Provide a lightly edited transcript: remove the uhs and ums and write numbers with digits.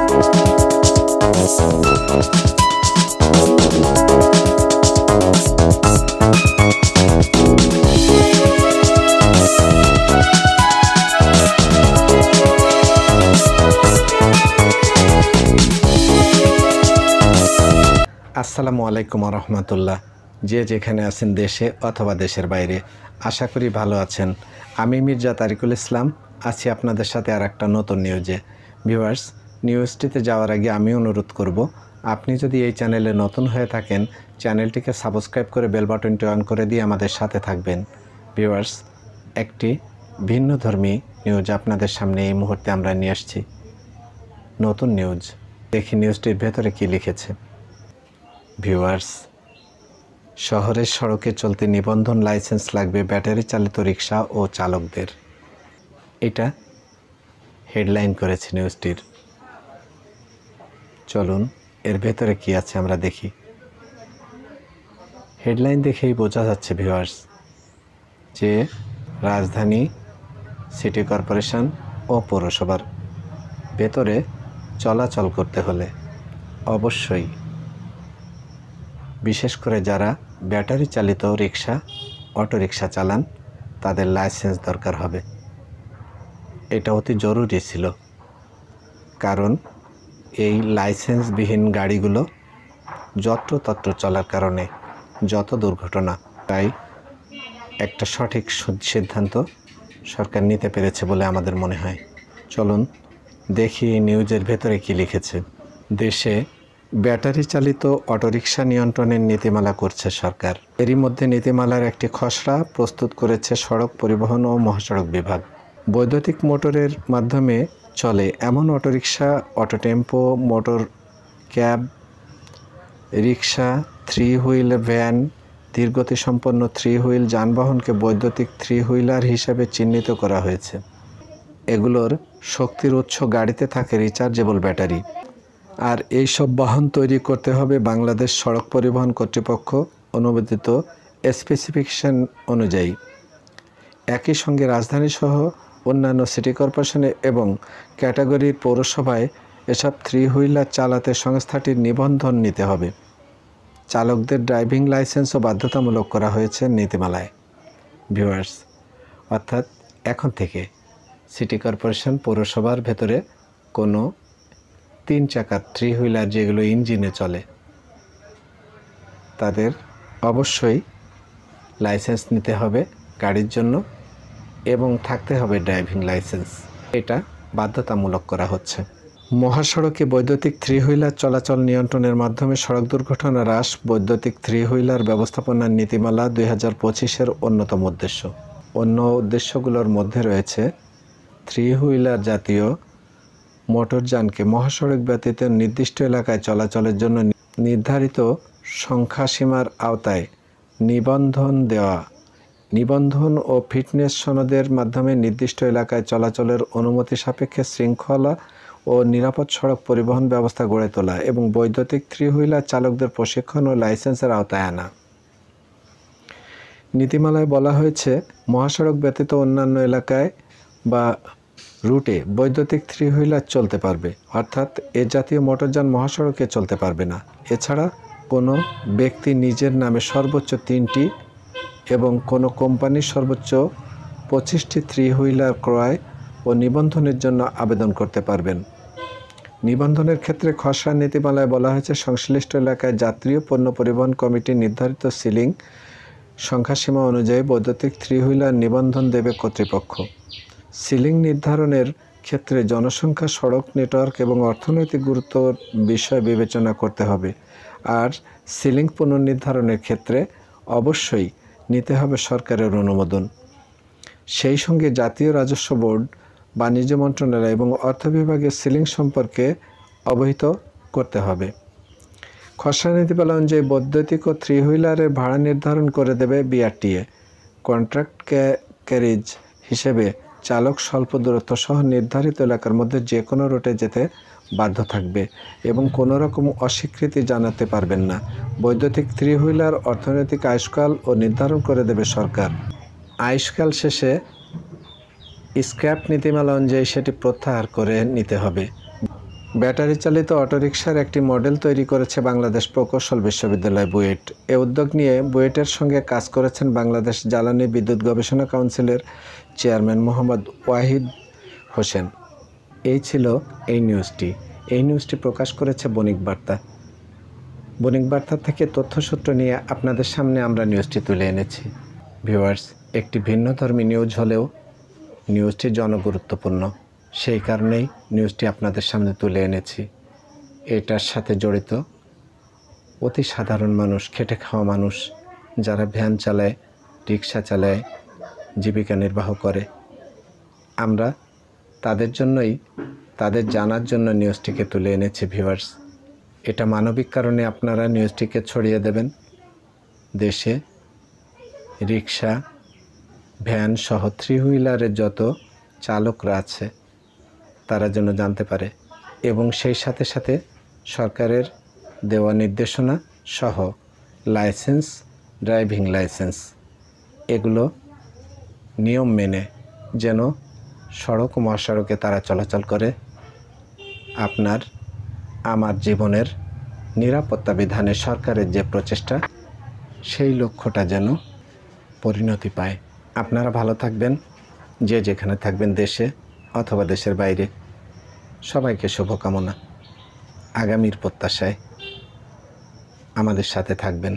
আসসালামু আলাইকুম রহমতুল্লাহ। যে যেখানে আছেন দেশে অথবা দেশের বাইরে, আশা করি ভালো আছেন। আমি মির্জা তারিকুল ইসলাম আছি আপনাদের সাথে আর একটা নতুন নিউজে। ভিউয়ার্স, নিউজটিতে যাওয়ার আগে আমি অনুরোধ করব, আপনি যদি এই চ্যানেলে নতুন হয়ে থাকেন চ্যানেলটিকে সাবস্ক্রাইব করে বেল বাটনটি অন করে দিয়ে আমাদের সাথে থাকবেন। ভিউয়ার্স, একটি ভিন্নধর্মী নিউজ আপনাদের সামনে এই মুহূর্তে আমরা নিয়ে আসছি। নতুন নিউজ, দেখি নিউজটির ভেতরে কি লিখেছে। ভিউয়ার্স, শহরের সড়কে চলতে নিবন্ধন লাইসেন্স লাগবে ব্যাটারি চালিত রিক্সা ও চালকদের। এটা হেডলাইন করেছে নিউজটির। চলুন এর ভেতরে কি আছে আমরা দেখি। হেডলাইন দেখেই বোঝা যাচ্ছে ভিউয়ার্স যে রাজধানী সিটি কর্পোরেশন ও পৌরসভার ভেতরে চলাচল করতে হলে অবশ্যই, বিশেষ করে যারা ব্যাটারি চালিত রিক্সা অটোরিক্সা চালান তাদের লাইসেন্স দরকার হবে। এটা অতি জরুরি ছিল, কারণ এই লাইসেন্সবিহীন গাড়িগুলো যত্রতত্র চলার কারণে যত দুর্ঘটনা। তাই একটা সঠিক সিদ্ধান্ত সরকার নিতে পেরেছে বলে আমাদের মনে হয়। চলুন দেখি এই নিউজের ভেতরে কি লিখেছে। দেশে ব্যাটারি চালিত অটোরিকশা নিয়ন্ত্রণের নীতিমালা করছে সরকার। এরই মধ্যে নীতিমালার একটি খসড়া প্রস্তুত করেছে সড়ক পরিবহন ও মহাসড়ক বিভাগ। বৈদ্যুতিক মোটরের মাধ্যমে চলে এমন auto rickshaw, auto tempo, motor cab, rickshaw, three wheel van, ধীরগতিসম্পন্ন থ্রি হুইল যানবাহনকে বৈদ্যুতিক থ্রি হুইলার হিসেবে চিহ্নিত করা হয়েছে। এগুলোর শক্তির উৎস গাড়িতে থাকে রিচার্জেবল ব্যাটারি। আর এই সব বাহন তৈরি করতে হবে বাংলাদেশ সড়ক পরিবহন কর্তৃপক্ষ অনুমোদিত স্পেসিফিকেশন অনুযায়ী। একই সঙ্গে রাজধানীসহ অন্যান্য সিটি কর্পোরেশনে এবং ক্যাটাগরির পৌরসভায় এসব থ্রি হুইলার চালাতে সংস্থাটির নিবন্ধন নিতে হবে। চালকদের ড্রাইভিং লাইসেন্সও বাধ্যতামূলক করা হয়েছে নীতিমালায়। ভিউয়ার্স, অর্থাৎ এখন থেকে সিটি কর্পোরেশন পৌরসভার ভেতরে কোনো 3 চাকার থ্রি হুইলার যেগুলো ইঞ্জিনে চলে তাদের অবশ্যই লাইসেন্স নিতে হবে গাড়ির জন্য এবং থাকতে হবে ড্রাইভিং লাইসেন্স। এটা বাধ্যতামূলক করা হচ্ছে। মহাসড়কে বৈদ্যুতিক থ্রি হুইলার চলাচল নিয়ন্ত্রণের মাধ্যমে সড়ক দুর্ঘটনা হ্রাস বৈদ্যুতিক থ্রি হুইলার ব্যবস্থাপনার নীতিমালা 2025-এর অন্যতম উদ্দেশ্য। অন্য উদ্দেশ্যগুলোর মধ্যে রয়েছে থ্রি হুইলার জাতীয় মোটরযানকে মহাসড়ক ব্যতীত নির্দিষ্ট এলাকায় চলাচলের জন্য নির্ধারিত সংখ্যাসীমার আওতায় নিবন্ধন দেওয়া, নিবন্ধন ও ফিটনেস সনদের মাধ্যমে নির্দিষ্ট এলাকায় চলাচলের অনুমতি সাপেক্ষে শৃঙ্খলা ও নিরাপদ সড়ক পরিবহন ব্যবস্থা গড়ে তোলা এবং বৈদ্যুতিক থ্রি হুইলার চালকদের প্রশিক্ষণ ও লাইসেন্সের আওতায় আনা। নীতিমালায় বলা হয়েছে, মহাসড়ক ব্যতীত অন্যান্য এলাকায় বা রুটে বৈদ্যুতিক থ্রি হুইলার চলতে পারবে, অর্থাৎ এ জাতীয় মোটরযান মহাসড়কে চলতে পারবে না। এছাড়া কোনো ব্যক্তি নিজের নামে সর্বোচ্চ 3টি এবং কোনো কোম্পানির সর্বোচ্চ 25টি থ্রি হুইলার ক্রয় ও নিবন্ধনের জন্য আবেদন করতে পারবেন। নিবন্ধনের ক্ষেত্রে খসড়া নীতিমালায় বলা হয়েছে, সংশ্লিষ্ট এলাকায় যাত্রী ও পণ্য পরিবহন কমিটি নির্ধারিত সিলিং সংখ্যাসীমা অনুযায়ী বৈদ্যুতিক থ্রি হুইলার নিবন্ধন দেবে কর্তৃপক্ষ। সিলিং নির্ধারণের ক্ষেত্রে জনসংখ্যা, সড়ক নেটওয়ার্ক এবং অর্থনৈতিক গুরুত্বর বিষয় বিবেচনা করতে হবে। আর সিলিং পুনর্নির্ধারণের ক্ষেত্রে অবশ্যই নিতে হবে সরকারের অনুমোদন। সেই সঙ্গে জাতীয় রাজস্ব বোর্ড, বাণিজ্য মন্ত্রণালয় এবং অর্থ বিভাগের সিলিং সম্পর্কে অবহিত করতে হবে। খসড়া নীতিমালা অনুযায়ী বৈদ্যুতিক ও থ্রি হুইলারের ভাড়া নির্ধারণ করে দেবে বিআরটিএ। কন্ট্রাক্ট ক্যারেজ হিসেবে চালক স্বল্প দূরত্ব সহ নির্ধারিত এলাকার মধ্যে যে কোনো রুটে যেতে বাধ্য থাকবে এবং কোনো রকম অস্বীকৃতি জানাতে পারবেন না। বৈদ্যুতিক থ্রি হুইলার অর্থনৈতিক আয়ুষ্কাল ও নির্ধারণ করে দেবে সরকার। আয়ুষ্কাল শেষে স্ক্র্যাপ নীতিমালা অনুযায়ী সেটি প্রত্যাহার করে নিতে হবে। ব্যাটারি চালিত অটোরিকশার একটি মডেল তৈরি করেছে বাংলাদেশ প্রকৌশল বিশ্ববিদ্যালয় বুয়েট। এ উদ্যোগ নিয়ে বুয়েটের সঙ্গে কাজ করেছেন বাংলাদেশ জ্বালানি বিদ্যুৎ গবেষণা কাউন্সিলের চেয়ারম্যান মোহাম্মদ ওয়াহিদ হোসেন। এই ছিল এই নিউজটি। এই নিউজটি প্রকাশ করেছে বণিক বার্তা। বণিক বার্তা থেকে তথ্যসূত্র নিয়ে আপনাদের সামনে আমরা নিউজটি তুলে এনেছি। ভিউয়ার্স, একটি ভিন্নধর্মী নিউজ হলেও নিউজটি জনগুরুত্বপূর্ণ, সেই কারণেই নিউজটি আপনাদের সামনে তুলে এনেছি। এটার সাথে জড়িত অতি সাধারণ মানুষ, খেটে খাওয়া মানুষ, যারা ভ্যান চালায়, রিক্সা চালায়, জীবিকা নির্বাহ করে, আমরা তাদের জন্যই, তাদের জানার জন্য নিউজটিকে তুলে এনেছি। ভিউয়ার্স, এটা মানবিক কারণে আপনারা নিউজটিকে ছড়িয়ে দেবেন। দেশে রিক্সা, ভ্যান সহ থ্রি হুইলারের যত চালকরা আছে তারা যেন জানতে পারে, এবং সেই সাথে সাথে সরকারের দেওয়া নির্দেশনা সহ লাইসেন্স, ড্রাইভিং লাইসেন্স, এগুলো নিয়ম মেনে যেন সড়ক ও মহাসড়কে তারা চলাচল করে। আপনার আমার জীবনের নিরাপত্তা বিধানে সরকারের যে প্রচেষ্টা, সেই লক্ষ্যটা যেন পরিণতি পায়। আপনারা ভালো থাকবেন, যে যেখানে থাকবেন, দেশে অথবা দেশের বাইরে। সবাইকে শুভকামনা। আগামীর প্রত্যাশায় আমাদের সাথে থাকবেন।